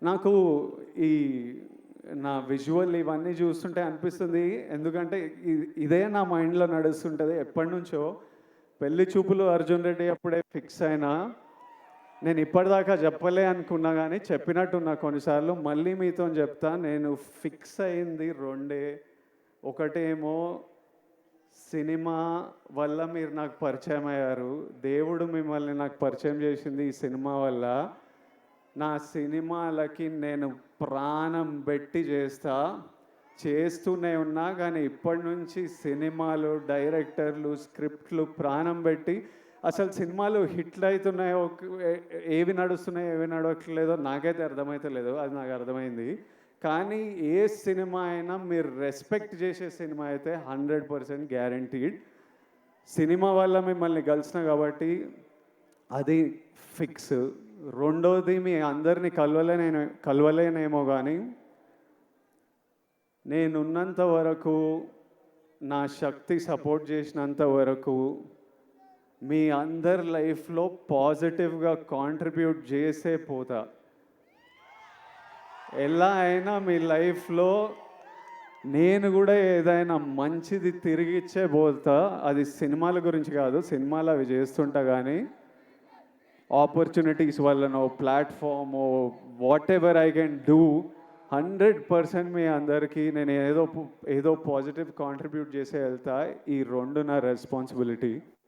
నాకు ఈ నా విజువల్ ఇవన్నీ చూస్తుంటే అనిపిస్తుంది. ఎందుకంటే ఇదే నా మైండ్‌లో నడుస్తుంటది ఎప్పటినుంచో. పెళ్లి చూపులు 'అర్జున్ రెడ్డి' అప్పుడే ఫిక్స్ అయినా. నేను ఇప్పటిదాకా చెప్పలే అనుకున్నా గానీ చెప్పినట్టున్నా కొన్నిసార్లు. మళ్ళీ మీతోని చెప్తా. నేను ఫిక్స్ అయింది రెండే. ఒకటేమో సినిమా వల్ల మీరు నాకు పరిచయం అయ్యారు. దేవుడు మిమ్మల్ని నాకు పరిచయం చేసింది ఈ సినిమా వల్ల. నా సినిమాలకి నేను ప్రాణం పెట్టి చేస్తా. చేస్తూనే ఉన్నా. కానీ ఇప్పటి నుంచి సినిమాలు, డైరెక్టర్లు, స్క్రిప్ట్లు ప్రాణం పెట్టి అసలు సినిమాలు హిట్లు అవుతున్నాయో ఏవి నడుస్తున్నాయో ఏవి నడవట్లేదో నాకైతే అర్థమైతలేదు. అది నాకు అర్థమైంది. కానీ ఏ సినిమా అయినా మీరు రెస్పెక్ట్ చేసే సినిమా అయితే 100% గ్యారంటీడ్. సినిమా వల్ల మిమ్మల్ని కలిసిన కాబట్టి అది ఫిక్స్. రెండోది మీ అందరినీ కలవలేనేమో కానీ నేనున్నంత వరకు, నా శక్తి సపోర్ట్ చేసినంత వరకు మీ అందరి లైఫ్లో పాజిటివ్గా కాంట్రిబ్యూట్ చేసే పోతా. ఎలా అయినా మీ లైఫ్లో నేను కూడా ఏదైనా మంచిది తిరిగి ఇచ్చే పోతా. అది సినిమాల గురించి కాదు, సినిమాలు అవి చేస్తుంటా కానీ ఆపర్చునిటీస్ వల్లనో ప్లాట్ఫామో whatever I can do 100% మీ అందరికీ నేను ఏదో పాజిటివ్ కాంట్రిబ్యూట్ చేసే వెళ్తా. ఈ రెండు నా రెస్పాన్సిబిలిటీ.